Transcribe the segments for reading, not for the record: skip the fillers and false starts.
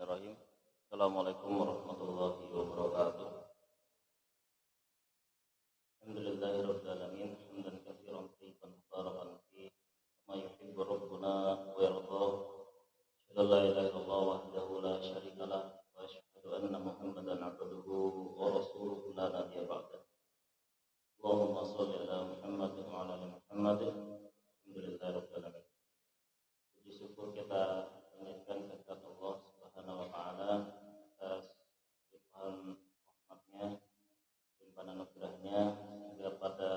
Bismillahirrahmanirrahim. Assalamualaikum warahmatullahi wabarakatuh. Alhamdulillahirabbil alamin, hamdan katsiran thayyiban mubarakan fihi, kama yuhibbu rabbuna wa yarda. Asyhadu an la ilaha illallah wahdahu la syarika lah wa asyhadu anna Muhammadan abduhu wa rasuluhu la nabiyya ba'dah. Allahumma shalli ala Muhammad wa ala ali Muhammad. Alhamdulillahirabbil alamin. Puji syukur kita panjatkan kepada Allah Subhanahu wa taala atas limpahan rahmatnya, limpahan anugerahnya, sehingga pada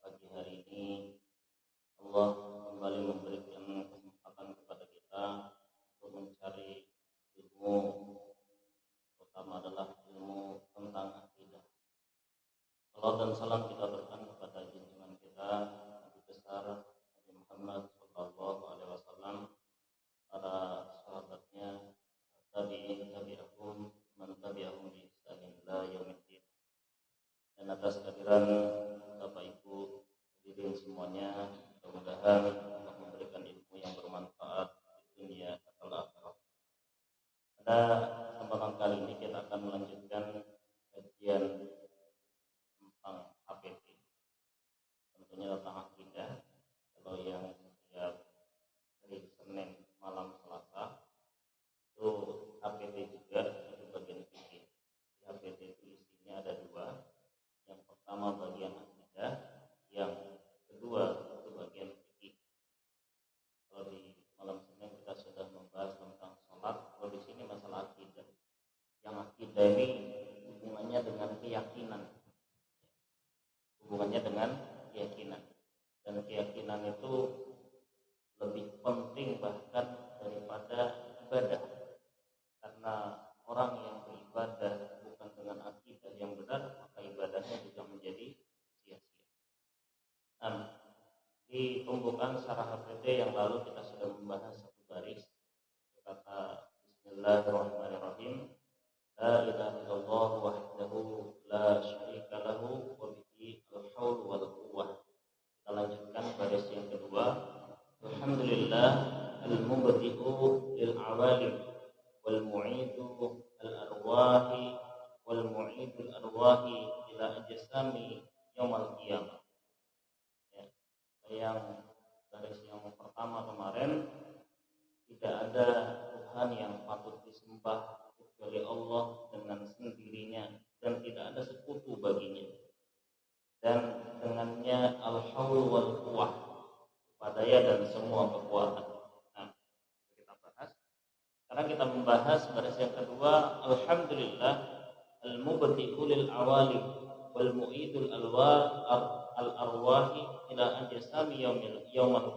pagi hari ini Allah kembali memberikan kesempatan kepada kita untuk mencari ilmu, terutama adalah ilmu tentang akidah. Salam dan salam kita berikan kepada junjungan kita Nabi besar Nabi Muhammad sallallahu alaihi wasallam, para sahabatnya, tabi'ahum, man tabi'ahum bi ihsanin ila yaumiddin. Dan atas kehadiran Bapak Ibu hadirin semuanya, mudah-mudahan Allah memberikan ilmu yang bermanfaat di dunia dan akhirat. Pada kesempatan kali ini kita akan melanjutkan kajian tentang HPT, tentunya tentang akidah. Kalau yang setiap hari Senin malam Selasa itu HPT juga, itu bagian fikih. HPT itu isinya ada dua. Yang pertama bagian akidah, yang kedua itu bagian fikih. Kalau di malam Senin kita sudah membahas tentang sholat, kalau di sini masalah akidah. Yang akidah ini hubungannya dengan keyakinan. Dan keyakinan itu lebih penting bahkan daripada ibadah, karena orang yang beribadah bukan dengan akidah yang benar, maka ibadahnya juga menjadi sia-sia. Nah, di pembukaan syarah HPT yang lalu kita sudah membahas satu baris, kata Bismillahirrahmanirrahim, la ilaha illallah wahdahu la syarika lahu wa bihi al-haul wal quwwah. Kita lanjutkan baris yang kedua. Alhamdulillah al-mubdi'u lil awalim wal mu'idu al-arwahi wal mu'idu al-arwahi ila ajsami yaumil qiyamah. Ya, yang baris yang pertama kemarin, tidak ada Tuhan yang patut disembah kecuali Allah dengan sendirinya dan tidak ada sekutu baginya, dan dengannya al-haul wal quwwah, daya dan semua kekuatan. Nah, kita bahas. Sekarang kita membahas baris yang kedua. Alhamdulillah al-mubdi'u lil awalim wal mu'idul al-arwahi ila ajsami yaumil qiyamah.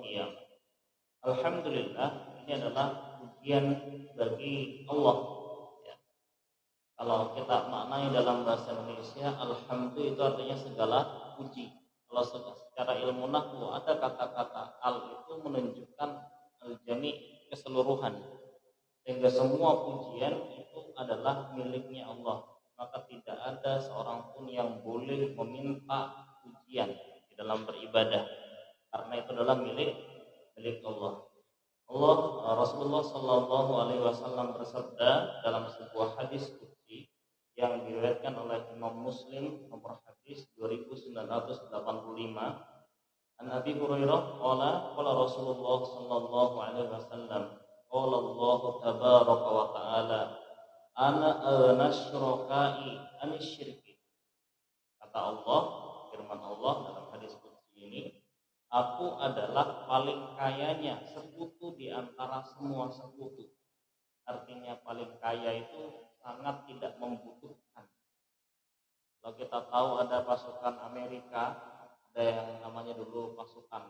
Alhamdulillah, ini adalah pujian bagi Allah. Ya. Kalau kita maknai dalam bahasa Indonesia, alhamdulillah itu artinya segala puji. Kalau secara ilmu nahwu ada kata-kata al itu menunjukkan al-jami', keseluruhan, sehingga semua pujian itu adalah miliknya Allah. Maka tidak ada seorang pun yang boleh meminta pujian di dalam beribadah, karena itu adalah milik Allah. Rasulullah Shallallahu Alaihi Wasallam bersabda dalam sebuah hadis qudsi yang diriwayatkan oleh Imam Muslim, nomor hadis 2985. An Abi Hurairah qala Rasulullah sallallahu alaihi wasallam qala Allah tabaraka wa ta'ala ana anasyraka'i anisyirki. Kata Allah, firman Allah dalam hadis qudsi ini, aku adalah paling kayanya sekutu di antara semua sekutu. Artinya paling kaya itu sangat tidak membutuhkan. Kalau kita tahu ada pasukan Amerika, ada yang namanya dulu pasukan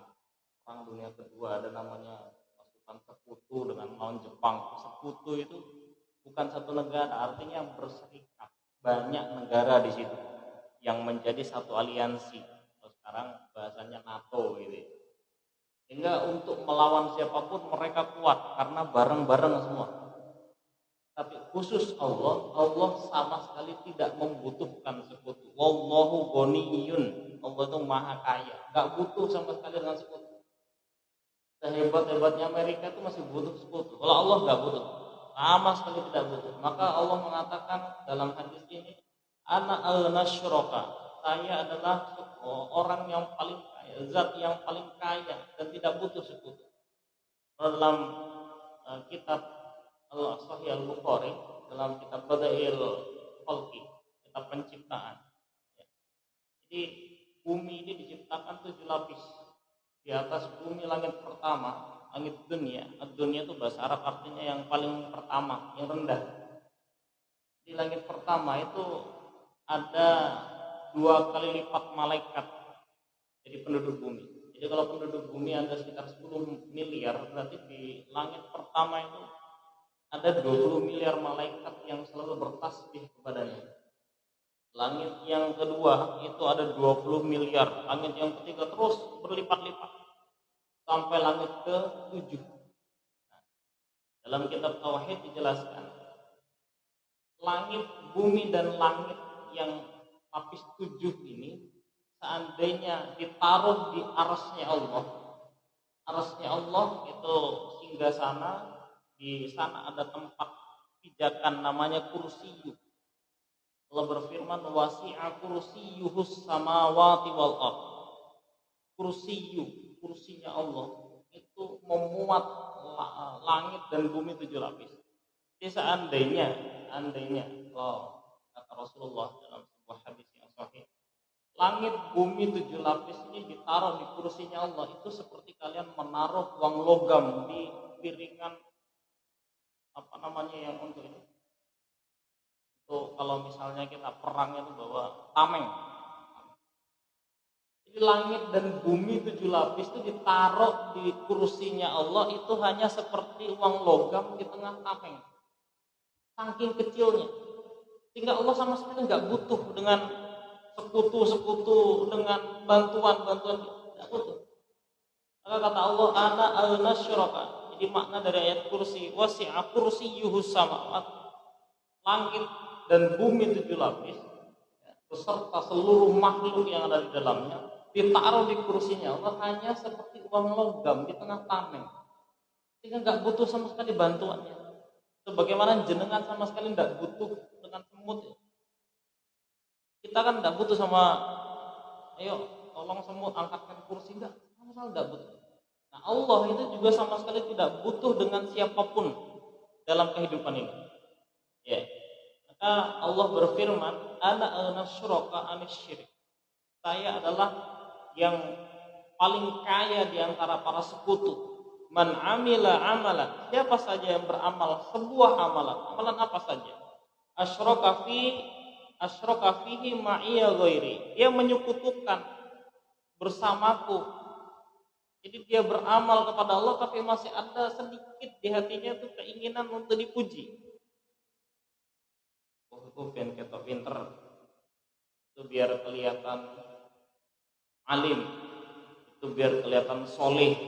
Perang Dunia Kedua, ada namanya pasukan sekutu dengan melawan Jepang. Sekutu itu bukan satu negara, artinya berserikat banyak negara di situ yang menjadi satu aliansi. Kalau sekarang bahasanya NATO gitu. Sehingga untuk melawan siapapun mereka kuat karena bareng-bareng semua. Tapi khusus Allah sama sekali tidak membutuhkan sekutu. Wallahu ghaniyun, Allah itu maha kaya, gak butuh sama sekali dengan sekutu. Sehebat-hebatnya Amerika itu masih butuh sekutu. Kalau Allah gak butuh. sama sekali tidak butuh. Maka Allah mengatakan dalam hadis ini, ana al-nasyraka, saya adalah orang yang paling kaya, zat yang paling kaya dan tidak butuh sekutu. Dalam kitab Al-Sahih Al-Bukhari, dalam kitab Badail Khalqi, kitab penciptaan. Jadi bumi ini diciptakan 7 lapis. Di atas bumi langit pertama, langit dunia. Dunia itu bahasa Arab artinya yang paling pertama, yang rendah. Di langit pertama itu ada 2 kali lipat malaikat jadi penduduk bumi. Jadi kalau penduduk bumi ada sekitar 10 miliar, berarti di langit pertama itu ada 20 miliar malaikat yang selalu bertasbih kepadanya. Langit yang kedua itu ada 20 miliar. Langit yang ketiga terus berlipat-lipat sampai langit ke-7. Nah, dalam kitab Tauhid dijelaskan, langit, bumi dan langit yang lapis 7 ini seandainya ditaruh di arasnya Allah itu singgasana, di sana ada tempat pijakan namanya kursiyu. Allah berfirman, wasi'a kursiyuhus samawati wal ardh. Kursinya Allah itu memuat langit dan bumi 7 lapis. Jadi seandainya kata Rasulullah dalam sebuah hadis yang sahih, langit bumi 7 lapis ini ditaruh di kursinya Allah, itu seperti kalian menaruh uang logam di piringan yang untuk ini. Itu kalau misalnya kita perang itu bawa tameng. Jadi langit dan bumi 7 lapis itu ditaruh di kursinya Allah, itu hanya seperti uang logam di tengah tameng. Saking kecilnya. Sehingga Allah sama sekali nggak butuh dengan sekutu, dengan bantuan, tidak butuh. Maka kata Allah, ana al-nasyraka. Jadi makna dari ayat kursi, wasi'a kursiyyuhus samawat. Langit dan bumi 7 lapis, beserta seluruh makhluk yang ada di dalamnya, ditaruh di kursinya Allah hanya seperti uang logam di tengah tameng. Sehingga nggak butuh sama sekali bantuannya. Sebagaimana jenengan sama sekali nggak butuh dengan semut. Kita kan nggak butuh sama, ayo tolong semut angkatkan kursi, enggak, sama sekali nggak butuh. Nah Allah itu juga sama sekali tidak butuh dengan siapapun dalam kehidupan ini. Ya. Maka Allah berfirman, ana al-nasyraka anisyirik. Saya adalah yang paling kaya di antara para sekutu. Man amila amalan, siapa saja yang beramal sebuah amalan apa saja? Asyraka fihi ma'iya ghairi. Dia menyekutukan bersamaku. Jadi dia beramal kepada Allah tapi masih ada sedikit di hatinya itu keinginan untuk dipuji. Itu biar kita pinter, itu biar kelihatan alim, itu biar kelihatan soleh,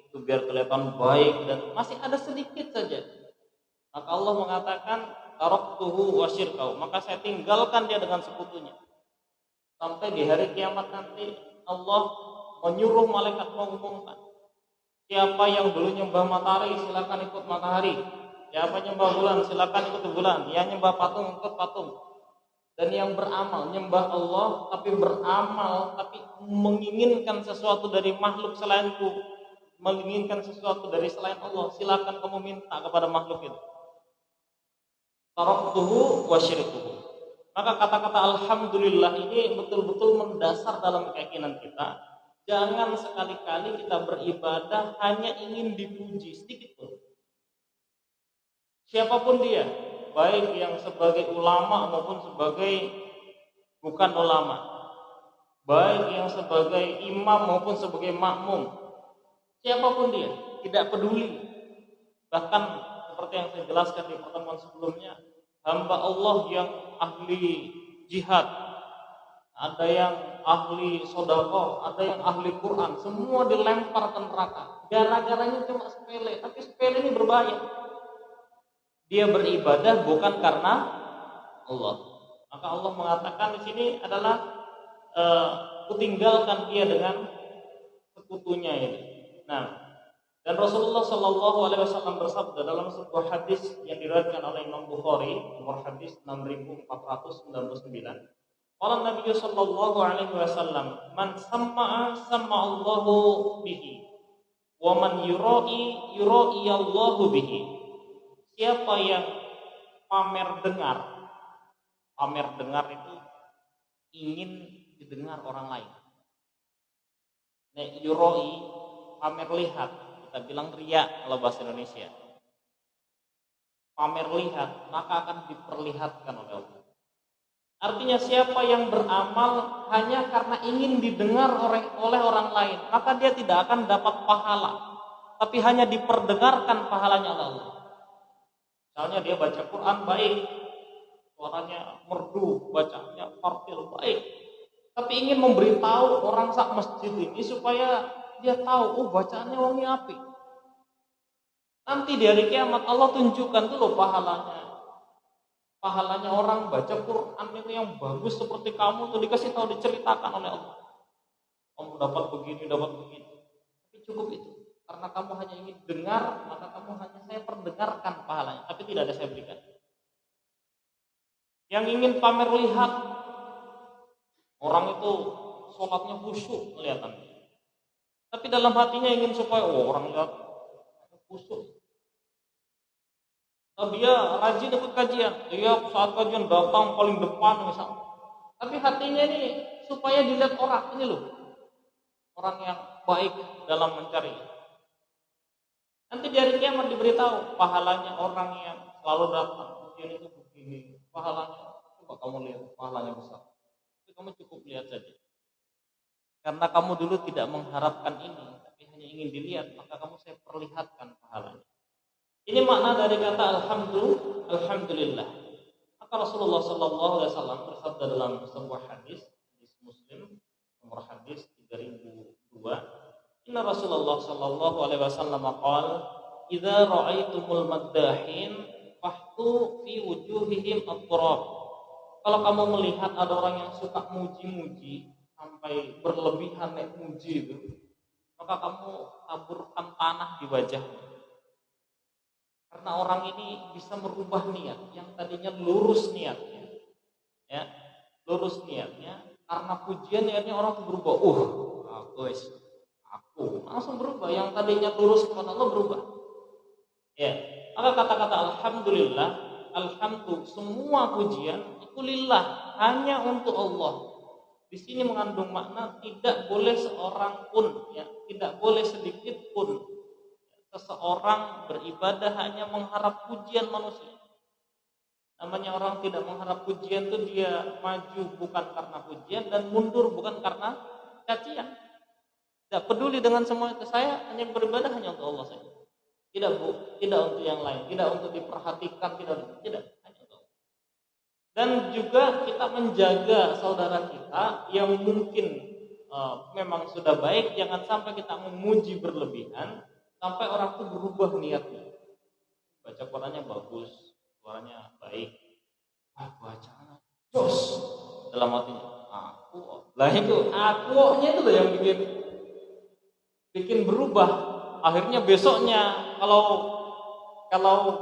itu biar kelihatan baik, dan masih ada sedikit saja. Maka Allah mengatakan taraktuhu wa syirkahu, maka saya tinggalkan dia dengan sekutunya. Sampai di hari kiamat nanti Allah menyuruh malaikat mengumumkan, siapa yang dulu nyembah matahari silakan ikut matahari, siapa nyembah bulan silakan ikut bulan, yang nyembah patung ikut patung. Dan yang beramal nyembah Allah tapi beramal tapi menginginkan sesuatu dari makhluk selainku, menginginkan sesuatu dari selain Allah, silakan kamu minta kepada makhluk itu. Taraktuhu wa syirkuhu. Maka kata-kata alhamdulillah ini betul-betul mendasar dalam keyakinan kita. Jangan sekali-kali kita beribadah hanya ingin dipuji sedikit pun. Siapapun dia, baik yang sebagai ulama maupun sebagai bukan ulama, baik yang sebagai imam maupun sebagai makmum, siapapun dia, tidak peduli. Bahkan seperti yang saya jelaskan di pertemuan sebelumnya, hamba Allah yang ahli jihad, ada yang ahli sedekah, ada yang ahli Quran, semua dilempar ke neraka. Gara-garanya cuma sepele, tapi sepele ini berbahaya. Dia beribadah bukan karena Allah. Maka Allah mengatakan di sini adalah kutinggalkan dia dengan sekutunya ini. Nah, Dan Rasulullah Shallallahu Alaihi Wasallam bersabda dalam sebuah hadis yang diriwayatkan oleh Imam Bukhari, nomor hadis 6499. Qala Nabi Shallallahu Alaihi Wasallam, "Man samma'a Allahu bihi, wa man yura'i Allahu bihi." Siapa yang pamer dengar itu ingin didengar orang lain. Nek yura'i pamer lihat, kita bilang riya kalau bahasa Indonesia. Pamer lihat, maka akan diperlihatkan oleh Allah. Artinya siapa yang beramal hanya karena ingin didengar oleh orang lain, maka dia tidak akan dapat pahala, tapi hanya diperdengarkan pahalanya oleh Allah. Misalnya dia baca Quran baik, suaranya merdu, bacanya partil baik, tapi ingin memberitahu orang sak masjid ini supaya dia tahu, oh bacaannya wangi api. Nanti di hari kiamat Allah tunjukkan dulu pahalanya. Pahalanya orang baca Quran itu yang bagus seperti kamu tuh dikasih tahu, diceritakan oleh Allah. Kamu dapat begini. Tapi cukup itu. Karena kamu hanya ingin dengar, maka kamu hanya saya perdengarkan pahalanya, tapi tidak ada saya berikan. Yang ingin pamer lihat, orang itu sholatnya khusyuk kelihatannya. Tapi dalam hatinya ingin supaya orang lihat khusyuk. Dia rajin ikut kajian, dia saat kajian datang paling depan misalnya. Tapi hatinya ini supaya dilihat orang, ini loh orang yang baik dalam mencari. Nanti di hari kiamat diberitahu pahalanya orang yang selalu datang kajian itu begini, pahalanya coba kamu lihat, pahalanya besar. Tapi kamu cukup lihat saja. Karena kamu dulu tidak mengharapkan ini, tapi hanya ingin dilihat, maka kamu saya perlihatkan pahalanya. Ini makna dari kata alhamdulillah. Maka Rasulullah Shallallahu Alaihi Wasallam bersabda dalam sebuah hadis Muslim, nomor hadis 3002. Inna Rasulullah Shallallahu Alaihi Wasallam qala, "Idza ra'aitumul maddahin fahtu fi wujuhihim at-turab." Kalau kamu melihat ada orang yang suka muji-muji sampai berlebihan nek muji itu, maka kamu taburkan tanah di wajahnya. Karena orang ini bisa merubah niat yang tadinya lurus niatnya, ya, lurus niatnya. Karena pujian niatnya orang itu berubah. Aku langsung berubah. Yang tadinya lurus kepada Allah berubah. Ya, maka kata-kata alhamdulillah, semua pujian itu lillah, hanya untuk Allah. Di sini mengandung makna tidak boleh seorang pun, ya, tidak boleh sedikit pun seseorang beribadah hanya mengharap pujian manusia. Namanya orang tidak mengharap pujian itu dia maju bukan karena pujian dan mundur bukan karena cacian. Tidak peduli dengan semua itu, saya hanya beribadah hanya untuk Allah saja. Tidak untuk yang lain, tidak untuk diperhatikan, tidak hanya untuk Allah. Dan juga kita menjaga saudara kita yang mungkin memang sudah baik, jangan sampai kita memuji berlebihan sampai orang itu berubah niatnya. Baca Qurannya bagus, suaranya baik, bacaannya jos dalam hatinya. Akunya itu loh yang bikin berubah. Akhirnya besoknya kalau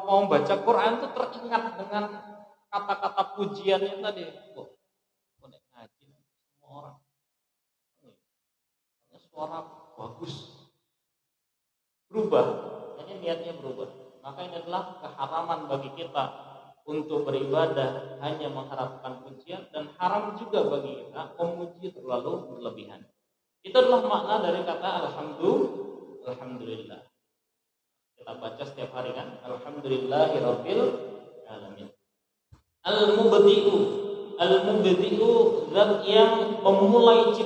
mau baca Quran itu teringat dengan kata-kata pujiannya tadi. Nek ngaji semua orang, suara bagus. Berubah, hanya niatnya berubah. Maka ini adalah keharaman bagi kita untuk beribadah hanya mengharapkan pujian, dan haram juga bagi kita memuji terlalu berlebihan. Itu adalah makna dari kata alhamdulillah. Kita baca setiap hari kan, alhamdulillahirabbil alamin. Al-mubdi'u zat yang memulai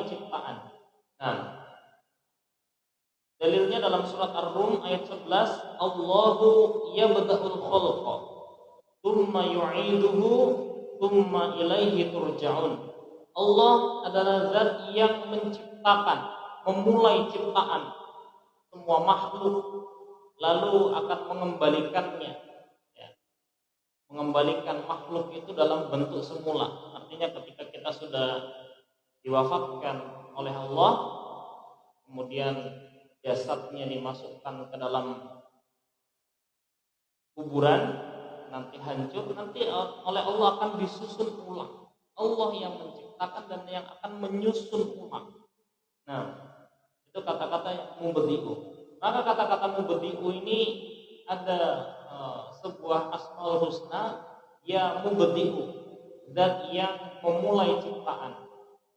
ciptaan. Nah, dalilnya dalam surat Ar-Rum ayat 11, Allahu yabda'ul khalqa tsumma yu'iduhu tsumma ilaihi turja'un. Allah adalah zat yang menciptakan, memulai ciptaan semua makhluk lalu akan mengembalikannya, ya. Mengembalikan makhluk itu dalam bentuk semula. Artinya ketika kita sudah diwafatkan oleh Allah, kemudian jasadnya dimasukkan ke dalam kuburan, nanti hancur, nanti oleh Allah akan disusun ulang. Allah yang menciptakan dan yang akan menyusun ulang. Nah, itu kata-kata mubdi'u. Maka kata-kata mubdi'u ini ada sebuah asmaul husna, ya mubdi'u, dan yang memulai ciptaan.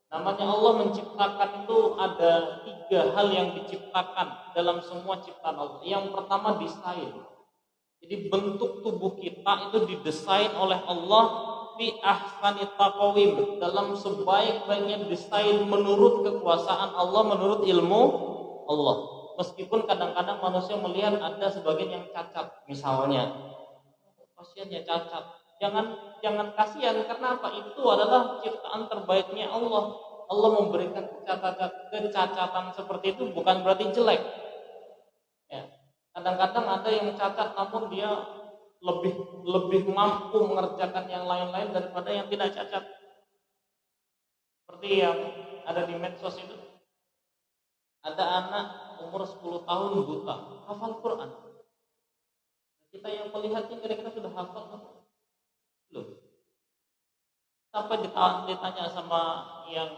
Namanya Allah menciptakan itu ada 3 hal yang diciptakan dalam semua ciptaan Allah. Yang pertama desain. Jadi bentuk tubuh kita itu didesain oleh Allah fi ahsani taqwim, dalam sebaik-baiknya desain menurut kekuasaan Allah, menurut ilmu Allah. Meskipun kadang-kadang manusia melihat ada sebagian yang cacat, misalnya kasihannya cacat. Jangan kasihan, karena apa? Itu adalah ciptaan terbaiknya Allah. Allah memberikan kecacatan seperti itu bukan berarti jelek. Ya. Kadang-kadang ada yang cacat namun dia lebih mampu mengerjakan yang lain-lain daripada yang tidak cacat. Seperti yang ada di medsos itu. Ada anak umur 10 tahun buta, hafal Quran. Kita yang melihatnya kira-kira sudah hafal apa? Belum. Sampai ditanya sama yang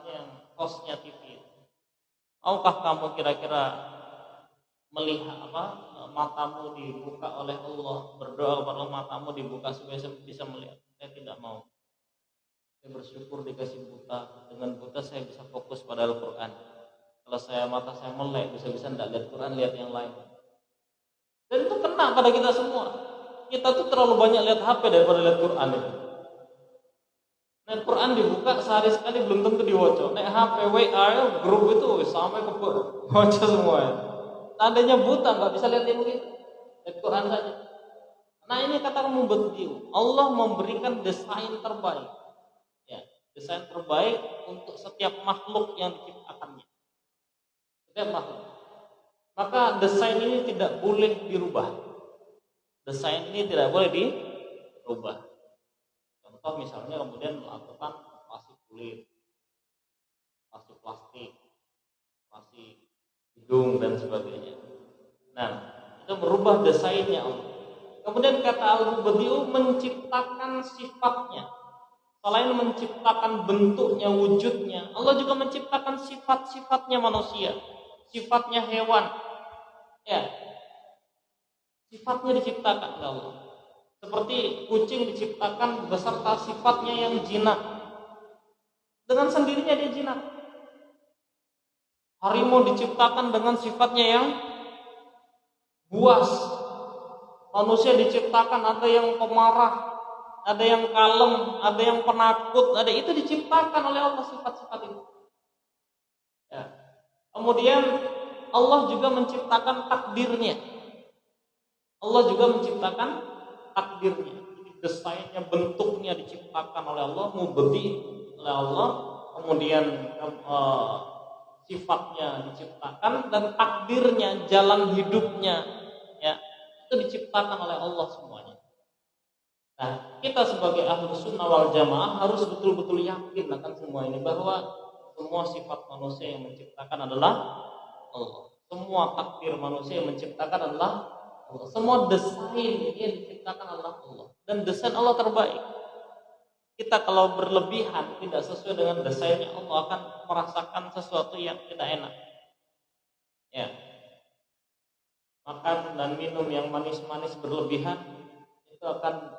yang hostnya TV, maukah kamu kira-kira melihat matamu dibuka oleh Allah, berdoa kepada Allah matamu dibuka supaya bisa melihat? Saya tidak mau. Saya bersyukur dikasih buta. Dengan buta saya bisa fokus pada Al-Quran. Kalau mata saya melek, bisa-bisa tidak lihat Quran, lihat yang lain. Dan itu kena pada kita semua. Kita tuh terlalu banyak lihat HP daripada lihat Quran itu. Nah, Quran dibuka sehari sekali belum tentu dibaca. Nek HP WA grup itu sampai ke baca semua. Tandanya buta nggak bisa lihat yang begitu. Lihat Quran saja. Nah, ini kata mubdi'u. Allah memberikan desain terbaik. Ya, desain terbaik untuk setiap makhluk yang diciptakannya. Setiap makhluk. Maka desain ini tidak boleh dirubah. Desain ini tidak boleh dirubah. Contoh misalnya kemudian melakukan operasi kulit, operasi plastik, operasi hidung dan sebagainya. Nah, itu merubah desainnya Allah. Kemudian kata al-mubdi'u menciptakan sifatnya. Selain menciptakan bentuknya, wujudnya, Allah juga menciptakan sifat-sifatnya manusia, sifatnya hewan. Ya, sifatnya diciptakan oleh Allah. Seperti kucing diciptakan beserta sifatnya yang jinak. Dengan sendirinya dia jinak. Harimau diciptakan dengan sifatnya yang buas. Manusia diciptakan ada yang pemarah, ada yang kalem, ada yang penakut, ada itu diciptakan oleh Allah sifat-sifat itu. Ya. Kemudian Allah juga menciptakan takdirnya. Allah juga menciptakan takdirnya. Jadi desainnya, bentuknya diciptakan oleh Allah, mubdi oleh Allah, kemudian sifatnya diciptakan dan takdirnya, jalan hidupnya, ya itu diciptakan oleh Allah semuanya. Nah, kita sebagai Ahlus Sunnah wal Jamaah harus betul-betul yakin akan semua ini, bahwa semua sifat manusia yang menciptakan adalah Allah. Semua takdir manusia yang menciptakan adalah Allah. Semua desain yang diciptakan adalah Allah. Dan desain Allah terbaik. Kita kalau berlebihan, tidak sesuai dengan desainnya, Allah akan merasakan sesuatu yang tidak enak. Ya. Makan dan minum yang manis-manis berlebihan itu akan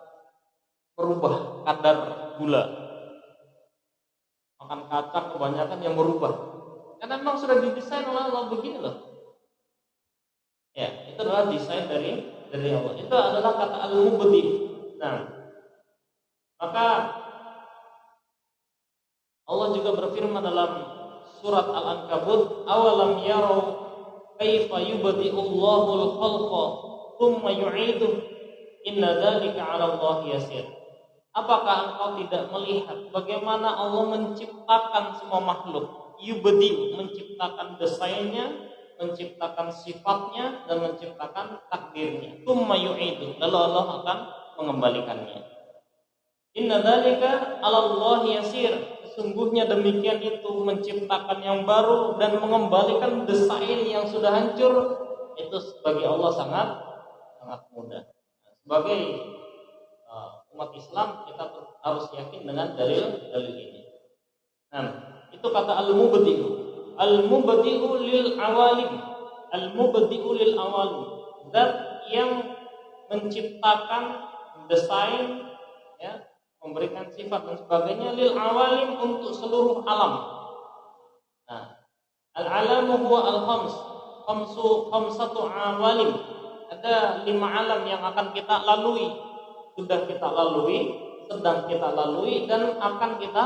merubah kadar gula. Makan kacang kebanyakan yang merubah. Karena memang sudah didesain oleh Allah begini loh. Ya, itu adalah desain dari Allah. Itu adalah kata al-mubdi. Nah, maka Allah juga berfirman dalam surat Al-Ankabut, awalam yarau kaifa yubdi'u Allahul khalqa tsumma yu'iduh inna dzalika 'ala Allahi yasir. Apakah engkau tidak melihat bagaimana Allah menciptakan semua makhluk? Yubdi, menciptakan desainnya, menciptakan sifatnya, dan menciptakan takdirnya. Tsumma yu'iduh, lalu Allah akan mengembalikannya. Inna dzalika 'ala Allahi yasir. sesungguhnya demikian itu menciptakan yang baru dan mengembalikan desain yang sudah hancur, itu bagi Allah sangat mudah. Sebagai umat Islam kita harus yakin dengan dalil ini. Nah, itu kata al-mubdi'u. Al-mubdi'u lil awalim. Al-mubdi'u lil awalim. Zat yang menciptakan desain, ya, memberikan sifat dan sebagainya lil awalim untuk seluruh alam. Nah, al-alamu huwa al-khams. Khamsatu awalim. Ada 5 alam yang akan kita lalui. Sudah kita lalui, sedang kita lalui, dan akan kita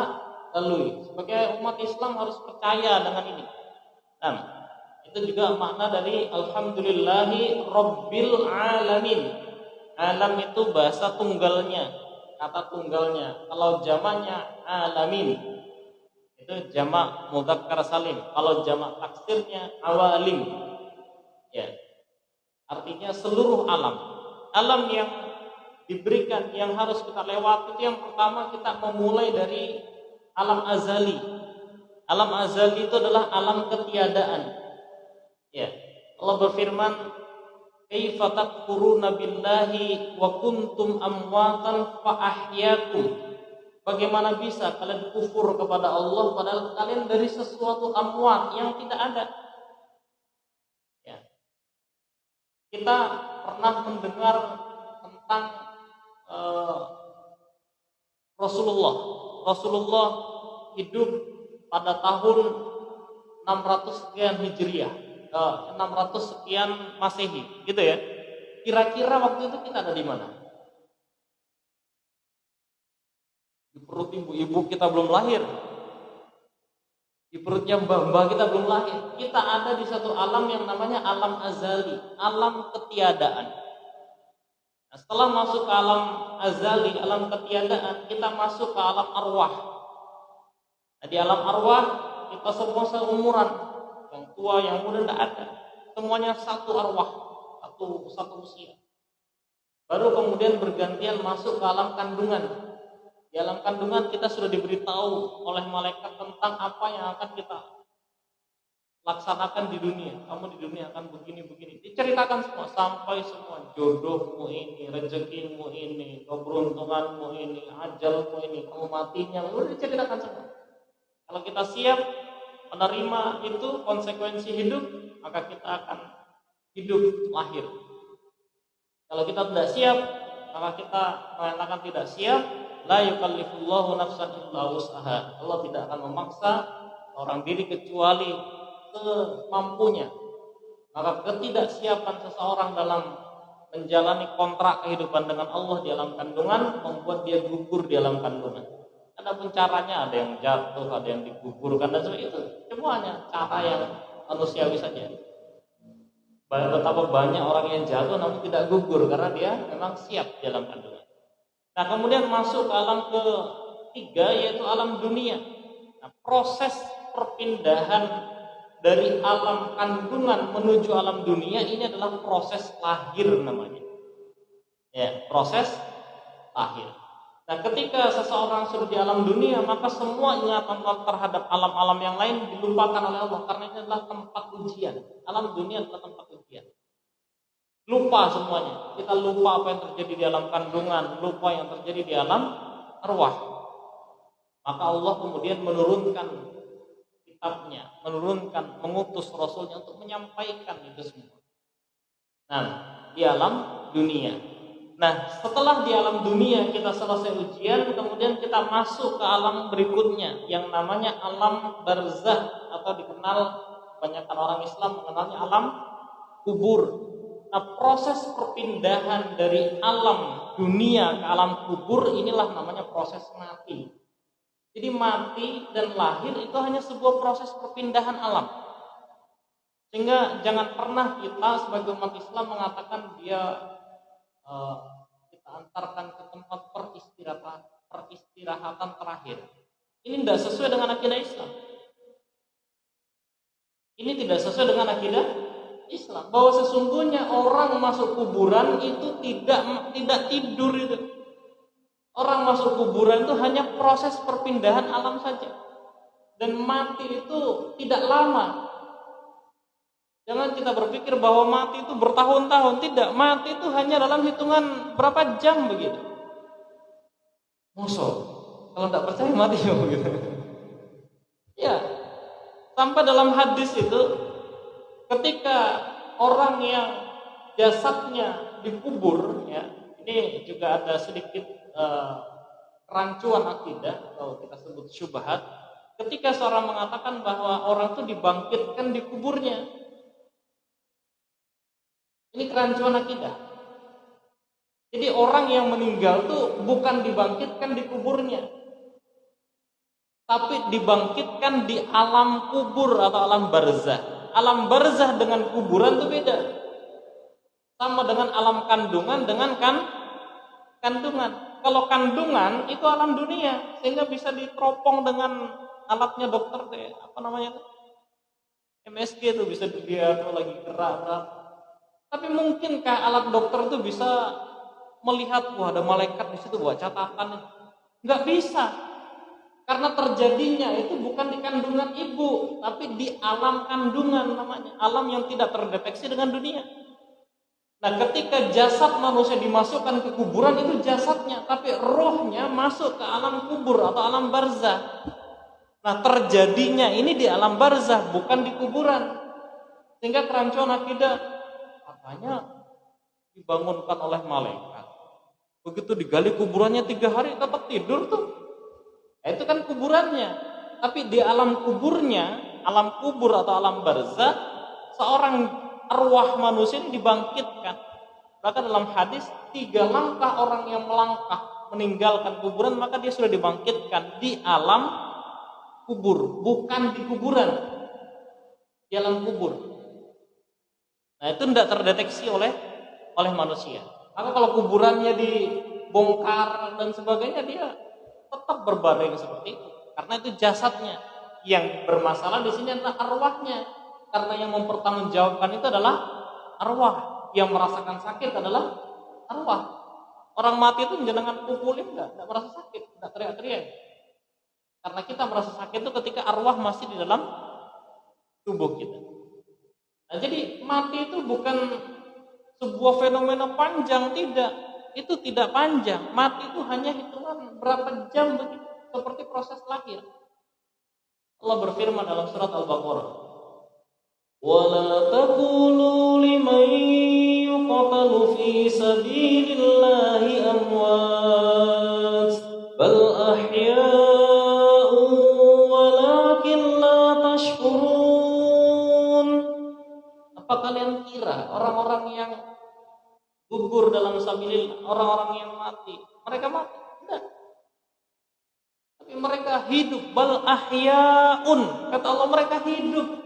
lalui. Sebagai umat Islam harus percaya dengan ini. Nah, itu juga makna dari alhamdulillahi rabbil alamin. Alam itu bahasa tunggalnya, kata tunggalnya. Kalau jamaknya alamin, itu jamak mudzakkar salim. Kalau jamak taksirnya awalim, ya, artinya seluruh alam. Alam yang diberikan, yang harus kita lewati, itu yang pertama kita memulai dari alam azali. Alam azali itu adalah alam ketiadaan. Ya, Allah berfirman, "Kaifa takfuruna billahi wa kuntum amwatan fa ahyaakum." Bagaimana bisa kalian kufur kepada Allah padahal kalian dari sesuatu amwat yang tidak ada? Ya. Kita pernah mendengar tentang Rasulullah hidup pada tahun 600 sekian Hijriah, 600 sekian Masehi, gitu ya. Kira-kira waktu itu kita ada di mana? Di perut ibu kita belum lahir. Di perutnya mbah kita belum lahir. Kita ada di satu alam yang namanya alam azali, alam ketiadaan. Nah, setelah masuk ke alam azali, alam ketiadaan, kita masuk ke alam arwah. Nah, di alam arwah kita semua seumuran, yang tua, yang muda tidak ada. Semuanya satu arwah, satu usia. Baru kemudian bergantian masuk ke alam kandungan. Di alam kandungan kita sudah diberitahu oleh malaikat tentang apa yang akan kita laksanakan di dunia. Kamu di dunia akan begini-begini. Diceritakan semua, sampai semua jodohmu ini, rezekimu ini, keberuntunganmu ini, ajalmu ini, kamu matinya, udah diceritakan semua. Kalau kita siap menerima itu konsekuensi hidup, maka kita akan hidup lahir. Kalau kita tidak siap, maka kita mengatakan tidak siap. La yukallifullahu nafsan illa wus'aha. Allah tidak akan memaksa orang diri kecuali semampunya. Maka ketidaksiapan seseorang dalam menjalani kontrak kehidupan dengan Allah di alam kandungan membuat dia gugur di alam kandungan. Adapun caranya, ada yang jatuh, ada yang digugurkan, dan sebagainya, itu semuanya cara yang manusiawi saja. Betapa banyak orang yang jatuh namun tidak gugur karena dia memang siap di alam kandungan. Nah, kemudian masuk ke alam ketiga, yaitu alam dunia. Nah, proses perpindahan dari alam kandungan menuju alam dunia ini adalah proses lahir namanya. Ya, proses lahir. Nah, ketika seseorang sudah di alam dunia, maka semua ingatan terhadap alam-alam yang lain dilupakan oleh Allah, karena ini adalah tempat ujian. Alam dunia adalah tempat ujian. Lupa semuanya. Kita lupa apa yang terjadi di alam kandungan, lupa yang terjadi di alam arwah. Maka Allah kemudian menurunkan kitabnya, mengutus Rasulnya untuk menyampaikan itu semua. Nah, di alam dunia. Nah, setelah di alam dunia kita selesai ujian, kemudian kita masuk ke alam berikutnya yang namanya alam barzah, atau dikenal kebanyakan orang Islam mengenalnya alam kubur. Nah, proses perpindahan dari alam dunia ke alam kubur inilah namanya proses mati. Jadi mati dan lahir itu hanya sebuah proses perpindahan alam. Sehingga jangan pernah kita sebagai umat Islam mengatakan kita antarkan ke tempat peristirahatan terakhir. Ini tidak sesuai dengan akidah Islam. Ini tidak sesuai dengan akidah Islam, bahwa sesungguhnya orang masuk kuburan itu tidak tidur itu. Orang masuk kuburan itu hanya proses perpindahan alam saja. Dan mati itu tidak lama. Jangan kita berpikir bahwa mati itu bertahun-tahun. Tidak, mati itu hanya dalam hitungan berapa jam begitu. Masa? Kalau tidak percaya mati ya begitu. Ya, sampai dalam hadis itu ketika orang yang jasadnya dikubur, ya, ini juga ada sedikit kerancuan akidah atau kita sebut syubhat. Ketika seorang mengatakan bahwa orang itu dibangkitkan di kuburnya, ini kerancuan akidah. Jadi orang yang meninggal tuh bukan dibangkitkan di kuburnya, tapi dibangkitkan di alam kubur atau alam barzah. Alam barzah dengan kuburan itu beda. Sama dengan alam kandungan dengan kandungan. Kalau kandungan itu alam dunia, sehingga bisa diteropong dengan alatnya dokter apa namanya? MSG itu bisa dia lagi gerak. Tapi mungkinkah alat dokter itu bisa melihat wah ada malaikat di situ buat catatan? Enggak bisa. Karena terjadinya itu bukan di kandungan ibu, tapi di alam kandungan namanya, alam yang tidak terdeteksi dengan dunia. Nah, ketika jasad manusia dimasukkan ke kuburan itu jasadnya, tapi rohnya masuk ke alam kubur atau alam barzah. Nah, terjadinya ini di alam barzah, bukan di kuburan. Sehingga kerancuan akidah katanya dibangunkan oleh malaikat. Begitu digali kuburannya 3 hari tetap tidur tuh. Nah, itu kan kuburannya. Tapi di alam kuburnya, alam kubur atau alam barzah, seorang arwah manusia ini dibangkitkan. Bahkan dalam hadis 3 langkah orang yang melangkah meninggalkan kuburan maka dia sudah dibangkitkan di alam kubur, bukan di kuburan, di alam kubur. Nah, itu tidak terdeteksi oleh manusia. Maka kalau kuburannya dibongkar dan sebagainya, dia tetap berbaring seperti itu, karena itu jasadnya. Yang bermasalah di sini adalah arwahnya, karena yang mempertanggungjawabkan itu adalah arwah. Yang merasakan sakit adalah arwah. Orang mati itu jenengan pukulin enggak merasa sakit, enggak teriak-teriak. Karena kita merasa sakit itu ketika arwah masih di dalam tubuh kita. Nah, jadi mati itu bukan sebuah fenomena panjang, tidak. Itu tidak panjang. Mati itu hanya hitungan berapa jam begitu, seperti proses lahir. Allah berfirman dalam surat Al-Baqarah, "Wala taqulu liman yuqtalu fi sabilillahi amwat bal ahya'u walakin la tashkurun." Apa kalian kira orang-orang yang gugur dalam sabilillah, orang-orang yang mati, mereka mati? Tidak. Tapi mereka hidup, bal ahya'un. Kata Allah, mereka hidup.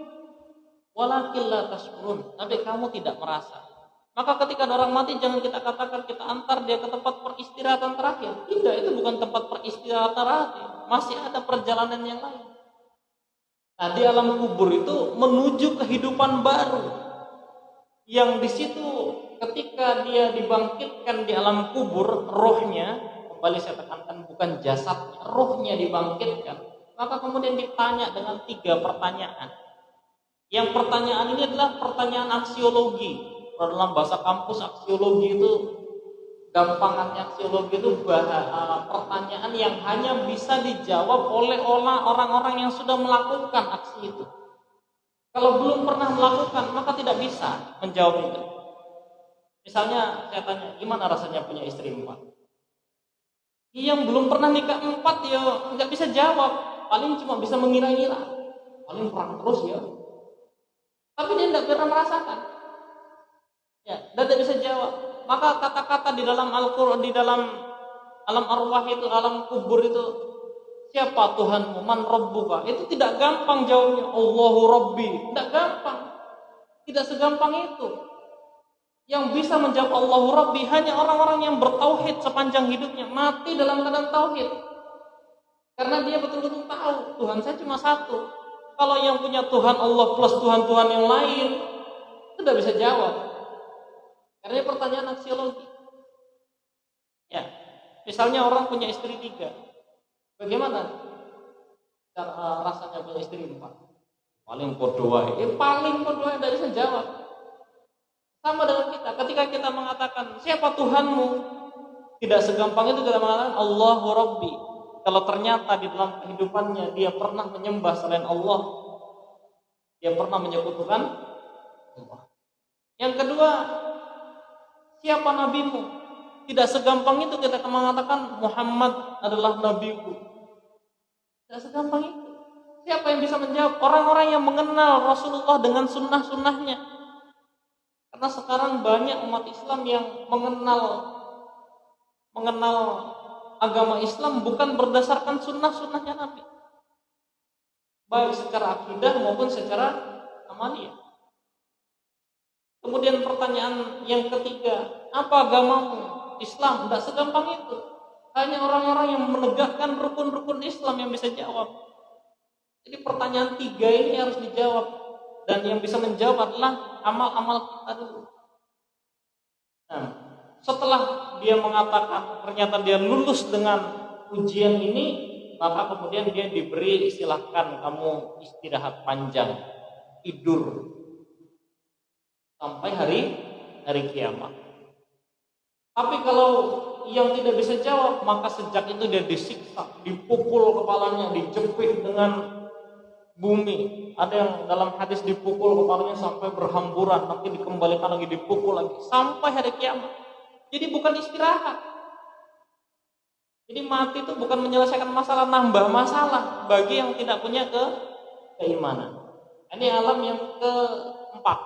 Walakin la tashkurun. Tapi kamu tidak merasa. Maka ketika ada orang mati, jangan kita katakan kita antar dia ke tempat peristirahatan terakhir. Tidak, itu bukan tempat peristirahatan terakhir. Masih ada perjalanan yang lain. Nah, di alam kubur itu menuju kehidupan baru. Yang di situ ketika dia dibangkitkan di alam kubur, rohnya, kembali saya tekankan bukan jasadnya, rohnya dibangkitkan, maka kemudian ditanya dengan 3 pertanyaan. Yang pertanyaan ini adalah pertanyaan aksiologi. Kalau dalam bahasa kampus aksiologi itu, gampangannya aksiologi itu pertanyaan yang hanya bisa dijawab oleh orang-orang yang sudah melakukan aksi itu. Kalau belum pernah melakukan, maka tidak bisa menjawab itu. Misalnya saya tanya, gimana rasanya punya istri 4? Yang belum pernah nikah 4 ya nggak bisa jawab, paling cuma bisa mengira-ngira, paling perang terus ya. Tapi dia tidak pernah merasakan, ya, dan tidak bisa jawab. Maka kata-kata di dalam Al-Quran, di dalam alam arwah itu, alam kubur itu, siapa Tuhanmu, man rabbuka, itu tidak gampang jawabnya. Allahu Rabbi, tidak gampang, tidak segampang itu. Yang bisa menjawab Allahu Rabbi hanya orang-orang yang bertauhid sepanjang hidupnya, mati dalam keadaan tauhid. Karena dia betul-betul tahu Tuhan saya cuma satu. Kalau yang punya Tuhan Allah plus Tuhan-Tuhan yang lain, itu tidak bisa jawab. Karena pertanyaan aksiologi. Ya. Misalnya orang punya istri 3, bagaimana rasanya punya istri 4? Paling podo wae, paling podo wae, tidak bisa jawab. Sama dengan kita, ketika kita mengatakan siapa Tuhanmu, tidak segampang itu kita mengatakan Allahu Rabbi. Kalau ternyata di dalam kehidupannya dia pernah menyembah selain Allah, dia pernah menyekutukan Allah. Yang kedua, siapa nabimu? Tidak segampang itu kita mengatakan Muhammad adalah nabiku. Tidak segampang itu. Siapa yang bisa menjawab? Orang-orang yang mengenal Rasulullah dengan sunnah-sunnahnya. Karena sekarang banyak umat Islam yang mengenal agama Islam bukan berdasarkan sunnah-sunnahnya Nabi, baik secara akidah maupun secara amaliyah. Kemudian pertanyaan yang ketiga, apa agamamu? Islam. Tidak segampang itu. Hanya orang-orang yang menegakkan rukun-rukun Islam yang bisa jawab. Jadi pertanyaan 3 ini harus dijawab, dan yang bisa menjawab adalah amal-amal kita dulu. Nah, setelah dia mengatakan ternyata dia lulus dengan ujian ini, maka kemudian dia diberi silahkan kamu istirahat panjang, tidur sampai hari kiamat. Tapi kalau yang tidak bisa jawab, maka sejak itu dia disiksa, dipukul kepalanya, dijepit dengan bumi. Ada yang dalam hadis dipukul kepalanya sampai berhamburan, nanti dikembalikan lagi, dipukul lagi sampai hari kiamat. Jadi bukan istirahat. Jadi mati itu bukan menyelesaikan masalah, nambah masalah bagi yang tidak punya keimanan. Ini alam yang keempat.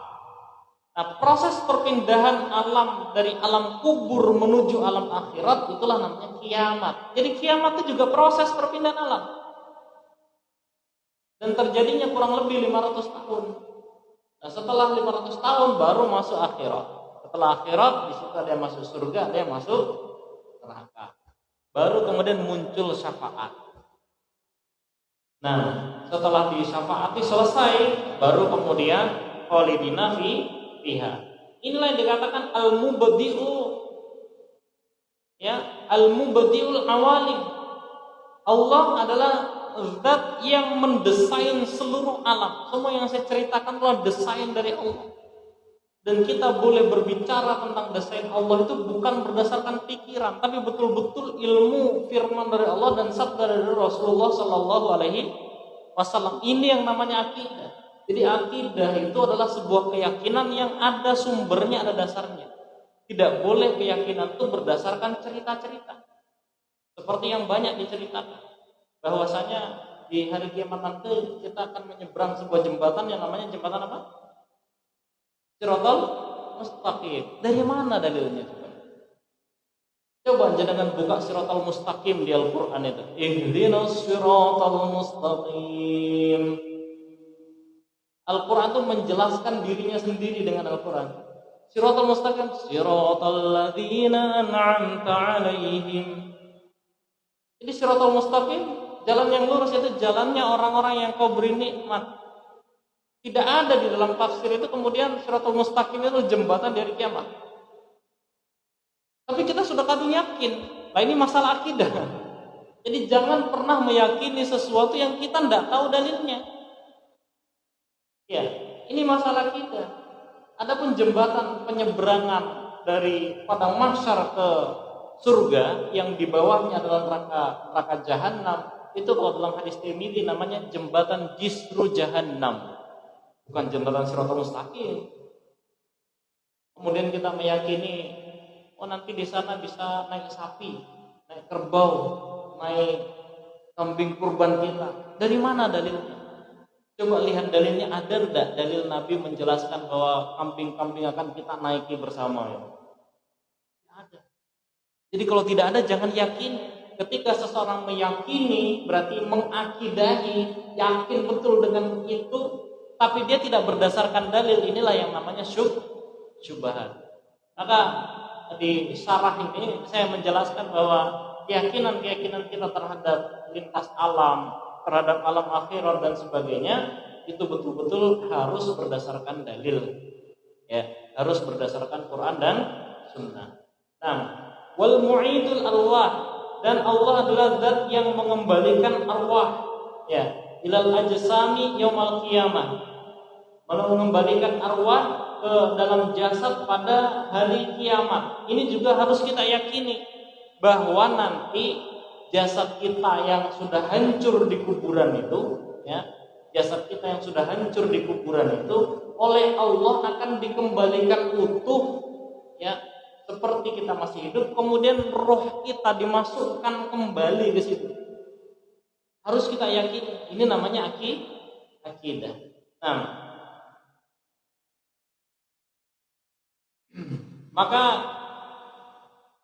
Nah, proses perpindahan alam dari alam kubur menuju alam akhirat itulah namanya kiamat. Jadi kiamat itu juga proses perpindahan alam. Dan terjadinya kurang lebih 500 tahun. Nah, setelah 500 tahun baru masuk akhirat. Setelah akhirat, di situ ada yang masuk surga, ada yang masuk neraka. Baru kemudian muncul syafaat. Nah, setelah disyafaati selesai, baru kemudian khalidina fiha. Inilah yang dikatakan al-mubdi'u, ya, al-mubdi'ul awalim. Allah adalah zat yang mendesain seluruh alam. Semua yang saya ceritakan adalah desain dari Allah. Dan kita boleh berbicara tentang desain Allah itu bukan berdasarkan pikiran, tapi betul-betul ilmu firman dari Allah dan sabda dari Rasulullah Sallallahu Alaihi Wasallam. Ini yang namanya akidah. Jadi akidah itu adalah sebuah keyakinan yang ada sumbernya, ada dasarnya. Tidak boleh keyakinan itu berdasarkan cerita-cerita. Seperti yang banyak diceritakan, bahwasanya di hari kiamat nanti kita akan menyeberang sebuah jembatan yang namanya jembatan apa? Siratal Mustaqim. Dari mana dalilnya coba? Coba jangan buka Siratal Mustaqim di Al-Qur'an itu. Ihdinas siratal mustaqim. Al-Qur'an itu menjelaskan dirinya sendiri dengan Al-Qur'an. Siratal Mustaqim, siratal ladzina an'amta 'alaihim. Jadi Siratal Mustaqim, jalan yang lurus itu jalannya orang-orang yang kau beri nikmat. Tidak ada di dalam tafsir itu kemudian Siratal Mustaqim itu jembatan dari kiamat. Tapi kita sudah kadung yakin. Nah, ini masalah akidah. Jadi jangan pernah meyakini sesuatu yang kita tidak tahu dalilnya. Ya, ini masalah kita. Adapun jembatan penyeberangan dari padang mahsyar ke surga yang di bawahnya adalah neraka jahanam, itu kalau dalam hadis Tirmidzi namanya jembatan Jisru Jahannam, bukan jembatan Siratal Mustaqim. Kemudian kita meyakini, oh nanti di sana bisa naik sapi, naik kerbau, naik kambing kurban kita. Dari mana dalilnya? Coba lihat dalilnya, ada tidak dalil Nabi menjelaskan bahwa kambing-kambing akan kita naiki bersama? Ya? Ada. Jadi kalau tidak ada jangan yakin. Ketika seseorang meyakini berarti mengakidahi, yakin betul dengan itu, tapi dia tidak berdasarkan dalil, inilah yang namanya syubhat. Maka di syarah ini saya menjelaskan bahwa keyakinan-keyakinan kita terhadap lintas alam, terhadap alam akhirat dan sebagainya itu betul-betul harus berdasarkan dalil, ya, harus berdasarkan Quran dan Sunnah. Nah, wal mu'idul arwah, dan Allah adalah zat yang mengembalikan arwah ya ilal ajsami yaumal qiyamah, mengembalikan arwah ke dalam jasad pada hari kiamat. Ini juga harus kita yakini bahwa nanti jasad kita yang sudah hancur di kuburan itu ya, jasad kita yang sudah hancur di kuburan itu oleh Allah akan dikembalikan utuh ya, seperti kita masih hidup, kemudian roh kita dimasukkan kembali ke situ. Harus kita yakini, ini namanya akidah. Nah, maka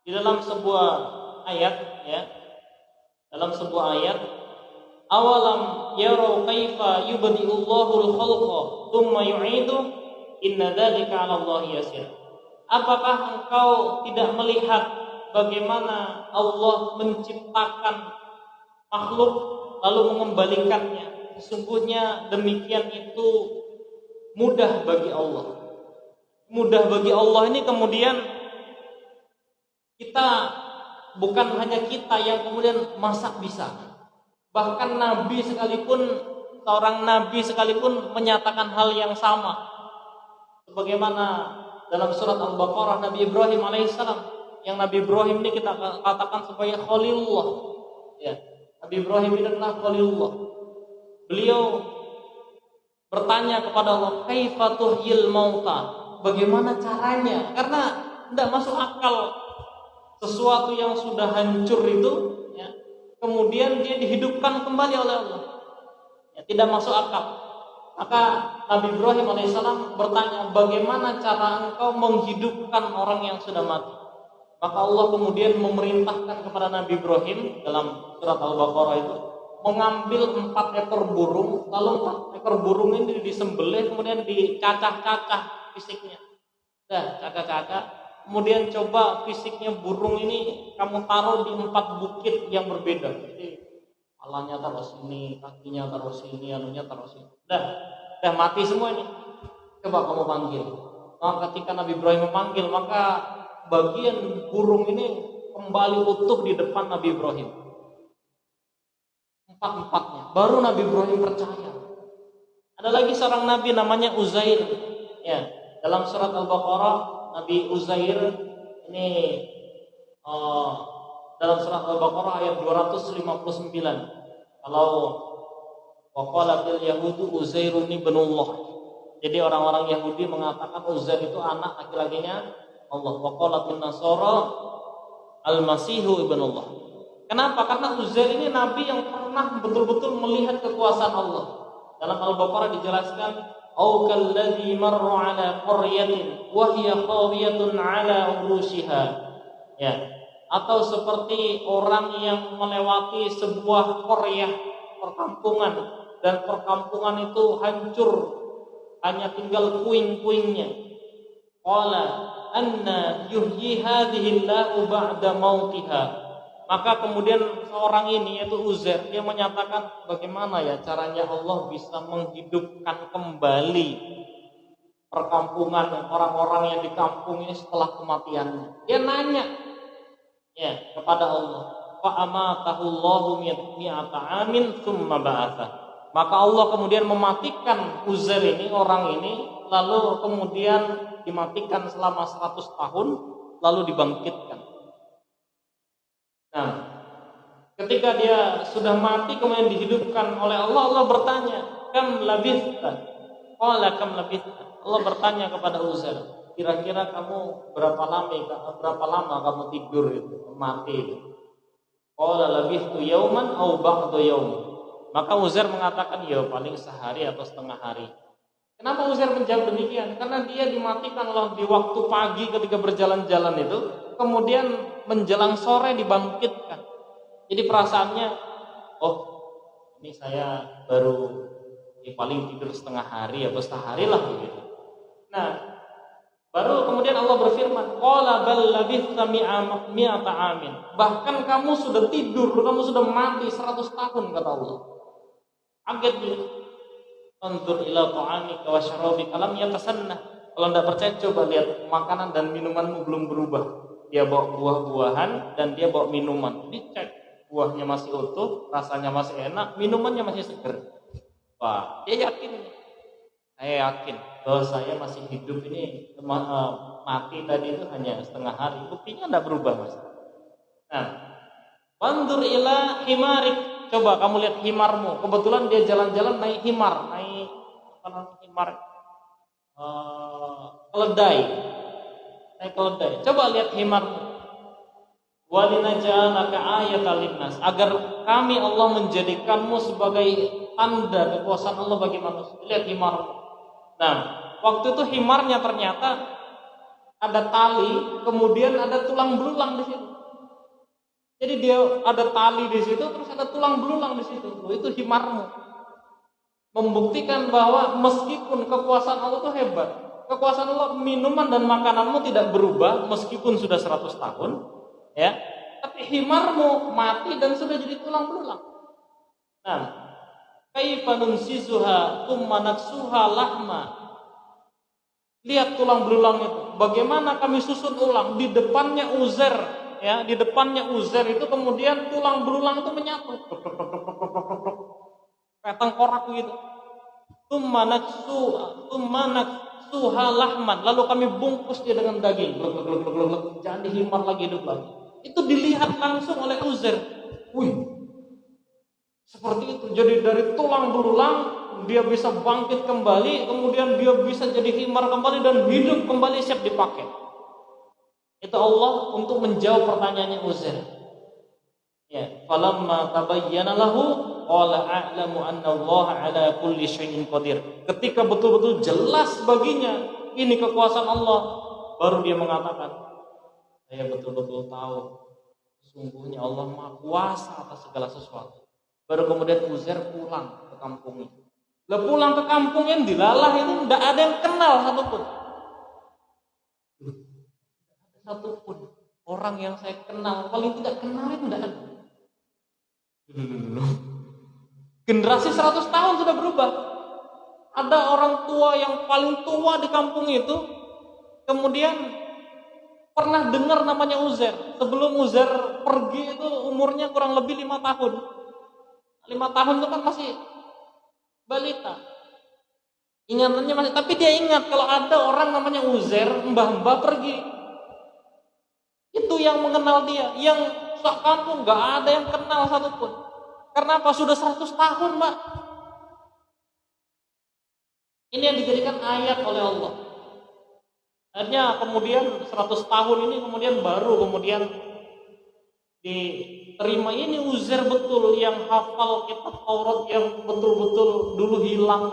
di dalam sebuah ayat ya, dalam sebuah ayat, awalam yarau kaifa yubdi'ullahul khalqa tsumma yu'idu inna dzalika 'ala Allahi yasir. Apakah engkau tidak melihat bagaimana Allah menciptakan makhluk lalu mengembalikannya? Sesungguhnya demikian itu mudah bagi Allah. Mudah bagi Allah ini kemudian kita, bukan hanya kita yang kemudian masa bisa. Bahkan Nabi sekalipun, seorang Nabi sekalipun menyatakan hal yang sama. Sebagaimana dalam surat Al-Baqarah Nabi Ibrahim alaihissalam, yang Nabi Ibrahim ini kita katakan sebagai Khalilullah ya. Nabi Ibrahim ini adalah Khalilullah. Beliau bertanya kepada Allah, kaifa tuhyil mauta, bagaimana caranya, karena tidak masuk akal sesuatu yang sudah hancur itu ya, kemudian dia dihidupkan kembali oleh Allah ya, tidak masuk akal. Maka Nabi Ibrahim alaihissalam bertanya, bagaimana cara engkau menghidupkan orang yang sudah mati? Maka Allah kemudian memerintahkan kepada Nabi Ibrahim dalam surat Al-Baqarah itu mengambil 4 ekor burung, lalu 4 ekor burung ini disembelih, kemudian dicacah-cacah fisiknya. Dah, cacah-cacah. Kemudian coba fisiknya burung ini kamu taruh di 4 bukit yang berbeda. Jadi kepalanya taruh sini, kakinya taruh sini, anunya taruh sini. Dah mati semua ini. Coba kamu panggil. Maka ketika Nabi Ibrahim memanggil, maka bagian burung ini kembali utuh di depan Nabi Ibrahim. 4-4-nya. Baru Nabi Ibrahim percaya. Ada lagi seorang Nabi namanya Uzair. Ya, dalam surat Al-Baqarah Nabi Uzair ini dalam surat Al-Baqarah ayat 259. Kalau waqalatil yahudu Uzairun ibnullah. Jadi orang-orang Yahudi mengatakan Uzair itu anak laki-lakinya Allah. Waqalatin nasara al-masihu ibnullah. Kenapa? Karena Uzair ini nabi yang pernah betul-betul melihat kekuasaan Allah. Dalam Al-Baqarah dijelaskan, "Au kalladzi marra 'ala qaryatin wa hiya khawiyatun 'ala urushiha." Ya, atau seperti orang yang melewati sebuah qaryah, perkampungan, dan perkampungan itu hancur, hanya tinggal puing-puingnya. Qala anna yuhyi hadhihi Allahu ba'da mautiha. Maka kemudian seorang ini yaitu Uzair, dia menyatakan bagaimana ya caranya Allah bisa menghidupkan kembali perkampungan orang-orang yang di kampung ini setelah kematiannya. Dia nanya ya kepada Allah, fa amatahu Allahu mi'ata amin tsumma ba'atha. Maka Allah kemudian mematikan Uzair ini, orang ini, lalu kemudian dimatikan selama 100 tahun lalu dibangkitkan. Nah, ketika dia sudah mati kemudian dihidupkan oleh Allah, Allah bertanya, kam labithta? Qala kam labithta? Allah bertanya kepada Uzair, kira-kira kamu berapa lama kamu tidur itu, mati itu? Qala labithtu yauman aw ba'da yaum. Maka Uzair mengatakan, ya paling sehari atau setengah hari. Kenapa Uzair menjawab demikian? Karena dia dimatikan Allah di waktu pagi ketika berjalan-jalan itu, kemudian menjelang sore dibangkitkan. Jadi perasaannya, oh ini saya baru paling tidur setengah hari atau setengah hari lah begitu. Nah, baru kemudian Allah berfirman, qala bal labithta mi'ata amin. Bahkan kamu sudah tidur, kamu sudah mati 100 tahun kata Allah. Kaget dia. Anzur ila ta'amika wa syarabika lam yatasanna. Kalau tidak percaya coba lihat makanan dan minumanmu belum berubah. Dia bawa buah-buahan dan dia bawa minuman. Dicek, buahnya masih utuh, rasanya masih enak, minumannya masih seger. Wah, dia yakin. Saya yakin bahwa saya masih hidup ini, mati tadi itu hanya setengah hari. Buktinya tidak berubah, Mas. Nah, wandur ila himarik. Coba kamu lihat himarmu. Kebetulan dia jalan-jalan naik himar, naik himar, keledai. Naik keledai. Coba lihat himarmu. Walinaj'alaka ayatan linnas, agar kami Allah menjadikanmu sebagai tanda kekuasaan Allah bagi manusia. Lihat himarmu. Nah, waktu itu himarnya ternyata ada tali, kemudian ada tulang belulang di situ. Jadi dia ada tali di situ, terus ada tulang belulang di situ. Itu himarmu. Membuktikan bahwa meskipun kekuasaan Allah itu hebat, kekuasaan Allah, minuman dan makananmu tidak berubah meskipun sudah 100 tahun, ya. Tapi himarmu mati dan sudah jadi tulang belulang. Nah, kaifa nunsizuha tsumma naksuha lahma. Lihat tulang belulang itu. Bagaimana kami susun ulang di depannya Uzair, ya, di depannya Uzair itu kemudian tulang belulang itu menyatu. Kayak tengkorak gitu. Tsumma naksuha lahman. Lalu kami bungkus dia dengan daging. Jadi himar lagi hidup lagi. Itu dilihat langsung oleh Uzair. Wih, seperti itu. Jadi dari tulang belulang dia bisa bangkit kembali, kemudian dia bisa jadi himar kembali dan hidup kembali, siap dipakai. Itu Allah untuk menjawab pertanyaannya Uzair. Ya, falamma tabayyana lahu qala a'lamu anna Allah 'ala kulli syai'in qadir. Ketika betul-betul jelas baginya ini kekuasaan Allah, baru dia mengatakan, saya betul-betul tahu sesungguhnya Allah Maha Kuasa atas segala sesuatu. Baru kemudian Uzair pulang ke kampungnya. Lah pulang ke kampungnya dilalah itu tidak ada yang kenal satupun. Satupun orang yang saya kenal, paling tidak kenal itu tidak ada. Generasi 100 tahun sudah berubah. Ada orang tua yang paling tua di kampung itu, kemudian pernah dengar namanya Uzair. Sebelum Uzair pergi itu umurnya kurang lebih 5 tahun. 5 tahun itu kan masih balita. Ingatannya masih, tapi dia ingat kalau ada orang namanya Uzair, mbah-mbah pergi. Itu yang mengenal dia. Yang sak kampung nggak ada yang kenal satupun. Karena apa? Sudah 100 tahun, Mbak. Ini yang dijadikan ayat oleh Allah. Akhirnya kemudian 100 tahun ini kemudian baru kemudian diterima ini Uzair betul yang hafal kitab Taurat yang betul-betul dulu hilang.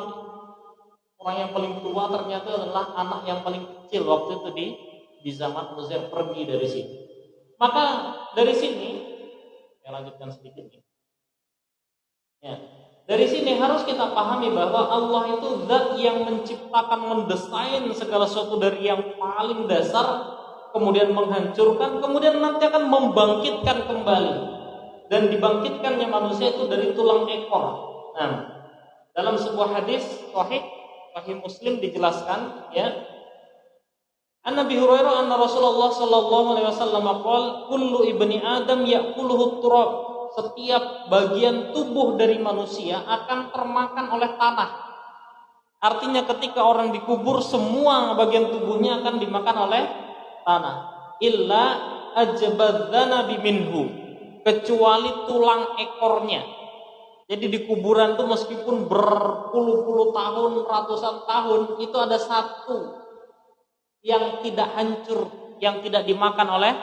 Orang yang paling tua ternyata adalah anak yang paling kecil waktu itu di zaman Uzair pergi dari sini. Maka dari sini saya lanjutkan sedikit nih. Ya. Dari sini harus kita pahami bahwa Allah itu zat yang menciptakan, mendesain segala sesuatu dari yang paling dasar, kemudian menghancurkan, kemudian nanti akan membangkitkan kembali. Dan dibangkitkannya manusia itu dari tulang ekor. Nah, dalam sebuah hadis sahih Muslim dijelaskan, ya. An Nabi Hurairah anna Rasulullah sallallahu alaihi wasallam qala kullu ibni Adam ya'kuluhu turab. Setiap bagian tubuh dari manusia akan termakan oleh tanah. Artinya ketika orang dikubur semua bagian tubuhnya akan dimakan oleh tanah. Illa ajbadzana biminhu, kecuali tulang ekornya. Jadi di kuburan itu meskipun berpuluh-puluh tahun, ratusan tahun, itu ada satu yang tidak hancur, yang tidak dimakan oleh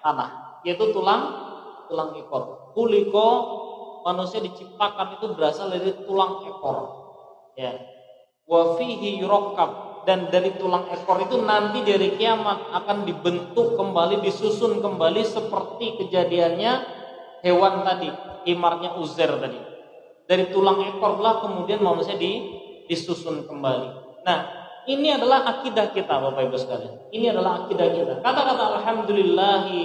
tanah, yaitu tulang ekor. Kuliko, manusia diciptakan itu berasal dari tulang ekor. Ya. Wa fihi yurakkab, dan dari tulang ekor itu nanti dari kiamat akan dibentuk kembali, disusun kembali seperti kejadiannya hewan tadi, himarnya Uzair tadi. Dari tulang ekor lah kemudian manusia disusun kembali. Nah, ini adalah akidah kita, Bapak Ibu sekalian. Ini adalah akidah kita. Kata-kata alhamdulillahi,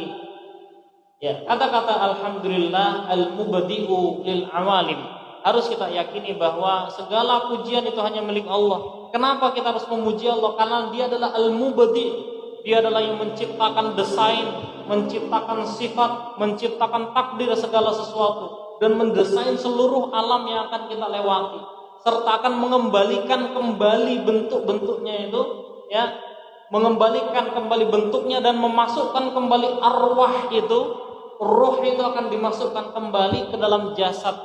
ya, kata-kata alhamdulillah al-mubadi'u lil awalim. Harus kita yakini bahwa segala pujian itu hanya milik Allah. Kenapa kita harus memuji Allah? Karena Dia adalah al-mubadi', Dia adalah yang menciptakan desain, menciptakan sifat, menciptakan takdir segala sesuatu, dan mendesain seluruh alam yang akan kita lewati, serta akan mengembalikan kembali bentuk-bentuknya itu, ya, mengembalikan kembali bentuknya dan memasukkan kembali arwah itu, roh itu akan dimasukkan kembali ke dalam jasad.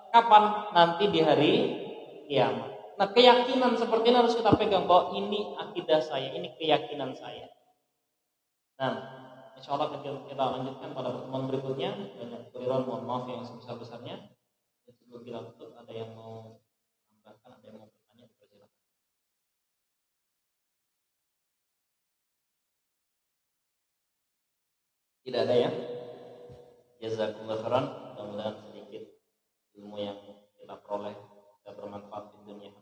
Kapan? Nanti di hari kiamat. Nah, keyakinan seperti ini harus kita pegang, bahwa ini akidah saya, ini keyakinan saya. Nah, insya Allah kita lanjutkan pada pertemuan berikutnya. Banyak keliruan, mohon maaf yang sebesar-besarnya. Sebelum kita tutup, ada yang mau menambahkan, ada yang mau bertanya, dipersilakan. Tidak ada ya? Jazakumullah khairan. Mudah-mudahan sedikit ilmu yang kita peroleh bisa bermanfaat di dunia.